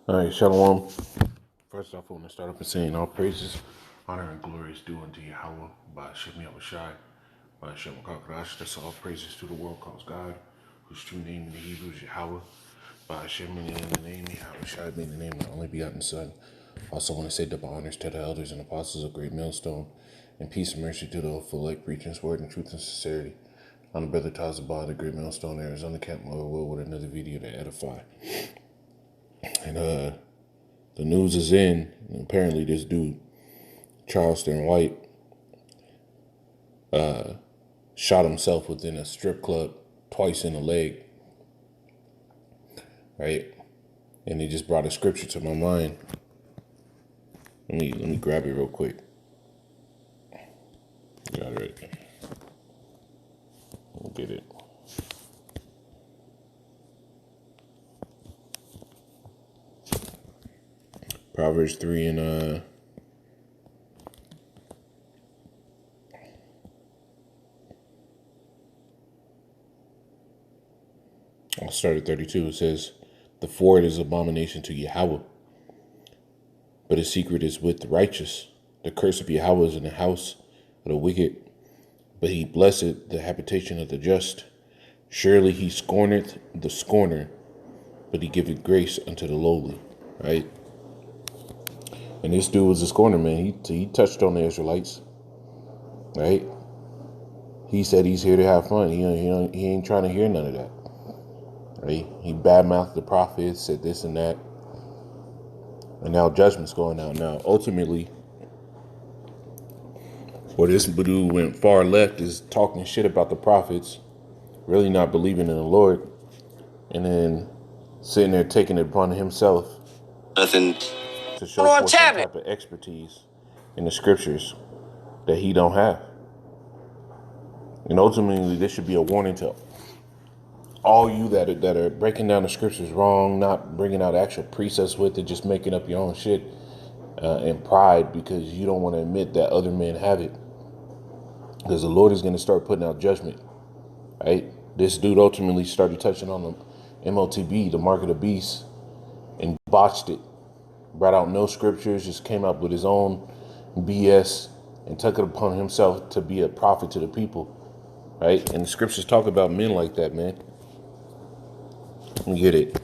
All right, Shalom. First off, I want to start off by saying all praises, honor, and glory is due unto Yahweh, by Hashem Yahushai, by Hashem Kakadash. That's all praises to the world calls God, whose true name in the Hebrew is Yahweh, by Hashem meaning the name, Yahushai being the name of the only begotten Son. Also want to say double honors to the elders and apostles of Great Millstone, and peace and mercy to the full light preaching his word in truth and sincerity. I'm the brother Tazabah, the Great Millstone, Arizona Camp Will with another video to edify. And the news is in. Apparently, this dude, Charleston White, shot himself within a strip club twice in the leg. Right? And he just brought a scripture to my mind. Let me grab it real quick. Got it right. We'll get it. Proverbs 3 and I'll start at 32. It says, "The forward is abomination to Yahweh, but his secret is with the righteous. The curse of Yahweh is in the house of the wicked, but he blesseth the habitation of the just. Surely he scorneth the scorner, but he giveth grace unto the lowly." Right? And this dude was a scorner, man. He touched on the Israelites, right? He said he's here to have fun. He ain't trying to hear none of that. Right? He badmouthed the prophets, said this and that. And now judgment's going out. Now, ultimately, where this dude went far left is talking shit about the prophets, really not believing in the Lord, and then sitting there taking it upon himself to show forth some type of expertise in the scriptures that he don't have. And ultimately, this should be a warning to all you that are breaking down the scriptures wrong, not bringing out actual precepts with it, just making up your own shit in pride because you don't want to admit that other men have it. Because the Lord is going to start putting out judgment, right? This dude ultimately started touching on the MOTB, the mark of the beast, and botched it. Brought out no scriptures, just came up with his own BS and took it upon himself to be a prophet to the people, right? And the scriptures talk about men like that, man. You get it.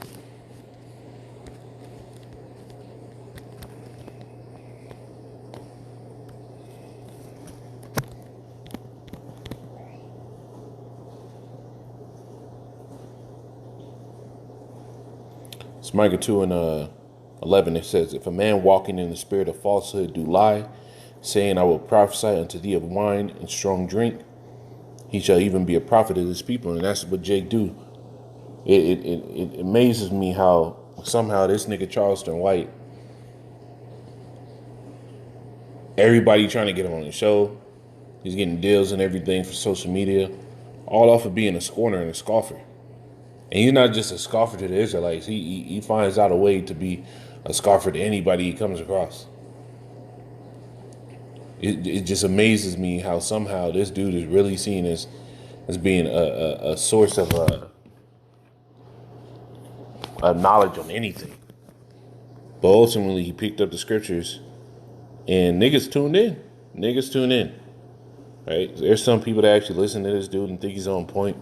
It's Micah 2 and 11. It says, "If a man walking in the spirit of falsehood do lie, saying, I will prophesy unto thee of wine and strong drink, he shall even be a prophet of his people." And that's what Jake do. It amazes me how somehow this nigga Charleston White, everybody trying to get him on the show, he's getting deals and everything for social media, all off of being a scorner and a scoffer. And he's not just a scoffer to the Israelites. He finds out a way to be a scoffer to anybody he comes across. It just amazes me how somehow this dude is really seen as being a source of knowledge on anything. But ultimately, he picked up the scriptures, and niggas tuned in. Right? There's some people that actually listen to this dude and think he's on point.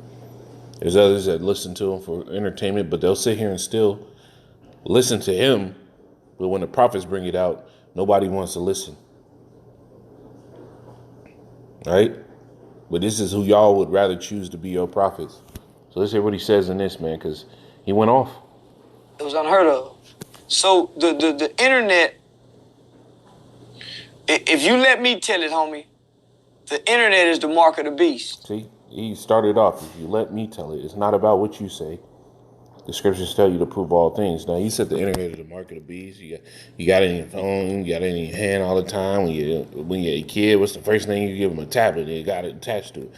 There's others that listen to him for entertainment, but they'll sit here and still listen to him. But when the prophets bring it out, nobody wants to listen. Right? But this is who y'all would rather choose to be your prophets. So let's hear what he says in this, man, because he went off. It was unheard of. So the internet, if you let me tell it, homie, the internet is the mark of the beast. See, he started off, if you let me tell it. It's not about what you say. The scriptures tell you to prove all things. Now, he said the internet is the mark of the beast. You got it in your phone, you got it in your hand all the time. When you're a kid, what's the first thing you give them? A tablet, and you got it attached to it.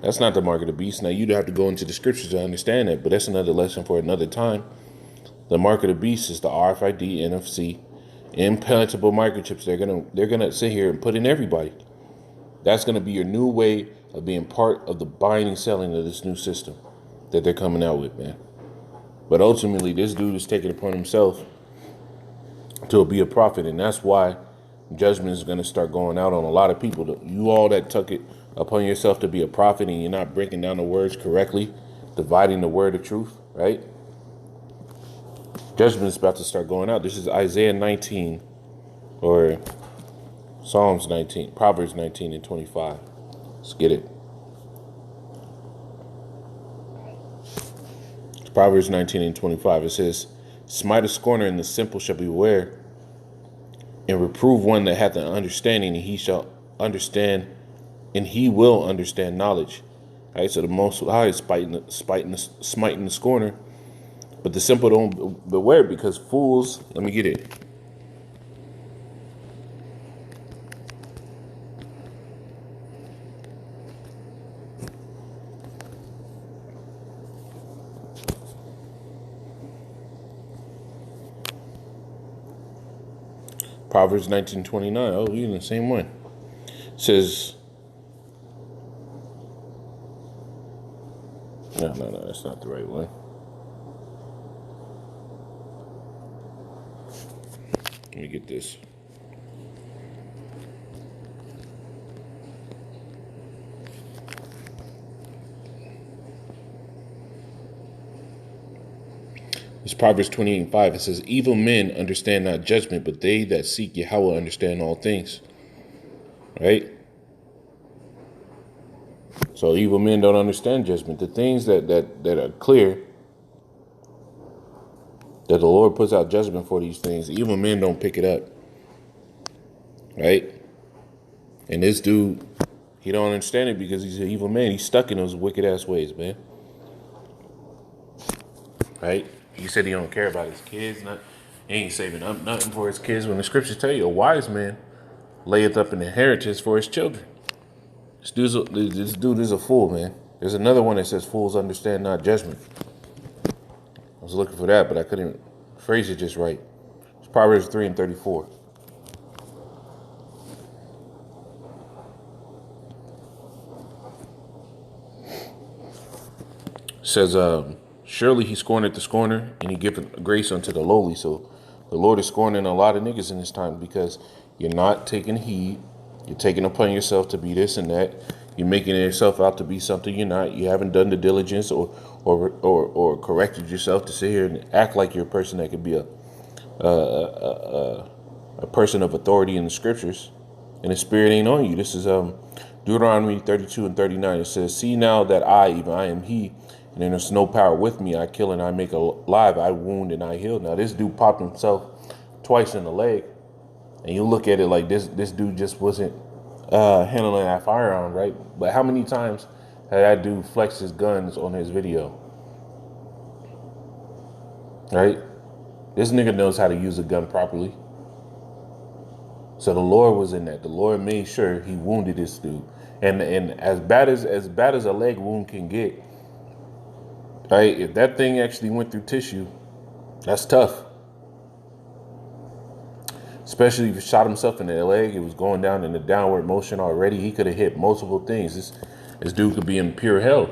That's not the mark of the beast. Now, you'd have to go into the scriptures to understand that, but that's another lesson for another time. The mark of the beast is the RFID, NFC, implantable microchips. They're gonna sit here and put in everybody. That's gonna be your new way of being part of the buying and selling of this new system that they're coming out with, man. But ultimately, this dude is taking it upon himself to be a prophet. And that's why judgment is going to start going out on a lot of people. You all that took it upon yourself to be a prophet and you're not breaking down the words correctly, dividing the word of truth, right? Judgment is about to start going out. This is Isaiah 19 or Psalms 19, Proverbs 19 and 25. Let's get it. It's Proverbs 19 and 25. It says, smite a scorner and the simple shall beware, and reprove one that hath an understanding, and he shall understand, and he will understand knowledge. All right, so the Most High is smiting the scorner, but the simple don't beware, because fools, let me get it. Proverbs 19:29. Oh, you're in the same one. It says, no, that's not the right one. Let me get this. It's Proverbs 28:5. It says, evil men understand not judgment, but they that seek Yahweh understand all things. Right? So evil men don't understand judgment. The things that are clear, that the Lord puts out judgment for these things, evil men don't pick it up. Right? And this dude, he don't understand it because he's an evil man. He's stuck in those wicked ass ways, man. Right? He said he don't care about his kids. He ain't saving up nothing for his kids. When the scriptures tell you, a wise man layeth up an inheritance for his children. This dude is a fool, man. There's another one that says, fools understand not judgment. I was looking for that, but I couldn't phrase it just right. It's Proverbs 3 and 34. It says, surely he scorneth the scorner, and he giveth grace unto the lowly. So the Lord is scorning a lot of niggas in this time because you're not taking heed. You're taking upon yourself to be this and that. You're making yourself out to be something you're not. You haven't done the diligence or corrected yourself to sit here and act like you're a person that could be a person of authority in the scriptures. And the spirit ain't on you. This is Deuteronomy 32 and 39. It says, see now that I, even I am he, and there's no power with me. I kill and I make alive. I wound and I heal. Now this dude popped himself twice in the leg. And you look at it like this dude just wasn't handling that firearm right. But how many times had that dude flex his guns on his video? Right? This nigga knows how to use a gun properly. So the Lord was in that. The Lord made sure he wounded this dude. And as bad as a leg wound can get, right? If that thing actually went through tissue, that's tough. Especially if he shot himself in the leg, it was going down in the downward motion already. He could have hit multiple things. This dude could be in pure hell.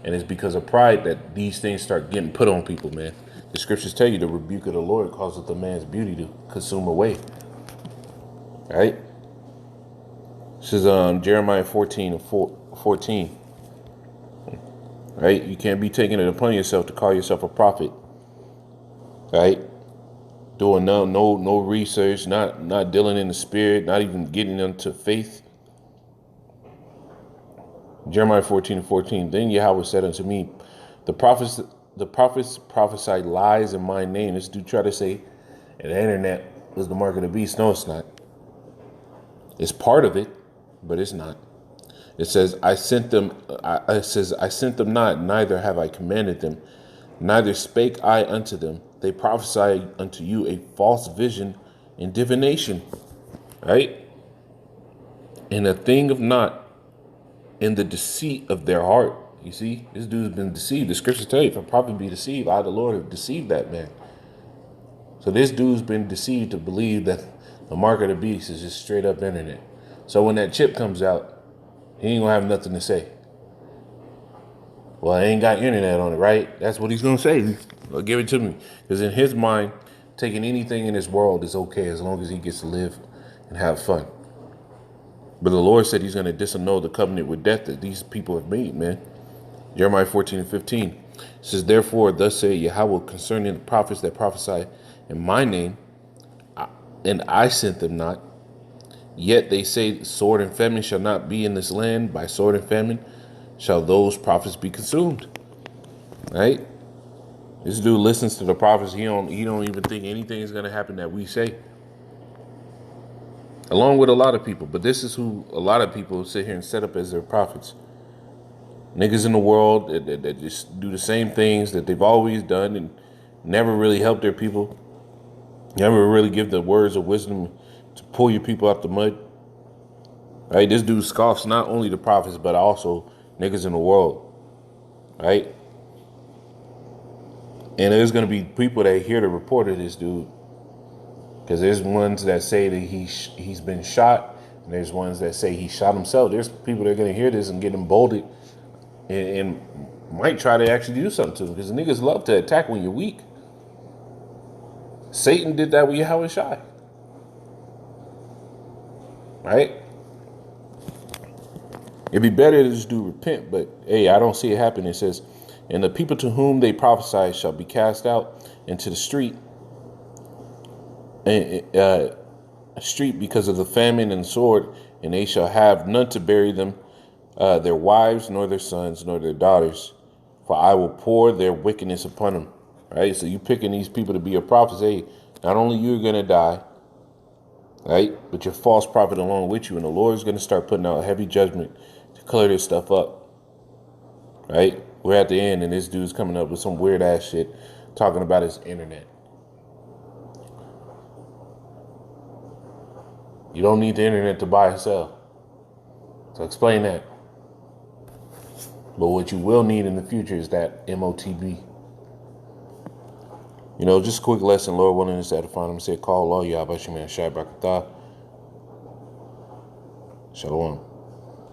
And it's because of pride that these things start getting put on people, man. The scriptures tell you the rebuke of the Lord causeth a man's beauty to consume away. Right? This is Jeremiah 14 and 14. Right? You can't be taking it upon yourself to call yourself a prophet. Right? Doing no research, not dealing in the spirit, not even getting them to faith. Jeremiah 14 and 14. Then Yahweh said unto me, the prophets prophesy lies in my name. This dude try to say the internet was the mark of the beast. No, it's not. It's part of it, but it's not. It says, I sent them not, neither have I commanded them, neither spake I unto them. They prophesy unto you a false vision and divination. Right? And a thing of naught in the deceit of their heart. You see, this dude's been deceived. The scriptures tell you, if a prophet be deceived, I, the Lord, have deceived that man. So this dude's been deceived to believe that the mark of the beast is just straight up internet. So when that chip comes out, he ain't gonna have nothing to say. Well, I ain't got internet on it, right? That's what he's gonna say. Well, give it to me. Because in his mind, taking anything in this world is okay as long as he gets to live and have fun. But the Lord said he's going to disannul the covenant with death that these people have made, man. Jeremiah 14:15 it says, therefore, thus say Yahweh concerning the prophets that prophesy in my name, and I sent them not. Yet they say, sword and famine shall not be in this land. By sword and famine shall those prophets be consumed. Right? This dude listens to the prophets. He don't even think anything is going to happen that we say. Along with a lot of people. But this is who a lot of people sit here and set up as their prophets. Niggas in the world that just do the same things that they've always done and never really help their people. Never really give the words of wisdom to pull your people out the mud. Right? This dude scoffs not only the prophets, but also niggas in the world. Right? And there's going to be people that hear the report of this dude. Because there's ones that say that he's been shot. And there's ones that say he shot himself. There's people that are going to hear this and get emboldened and might try to actually do something to him. Because the niggas love to attack when you're weak. Satan did that with Yahweh Shai. Right? It'd be better to just do repent. But, hey, I don't see it happen. It says, and the people to whom they prophesy shall be cast out into the street, because of the famine and sword, and they shall have none to bury them, their wives, nor their sons, nor their daughters, for I will pour their wickedness upon them. Right? So you picking these people to be your prophets. Hey, not only you're going to die, right, but your false prophet along with you, and the Lord is going to start putting out a heavy judgment to clear this stuff up. Right? We're at the end, and this dude's coming up with some weird ass shit talking about his internet. You don't need the internet to buy and sell. So explain that. But what you will need in the future is that MOTB. You know, just a quick lesson. Lord willing, is edifying. I'm say, call all y'all about your man Shai Brakatah. Shalom.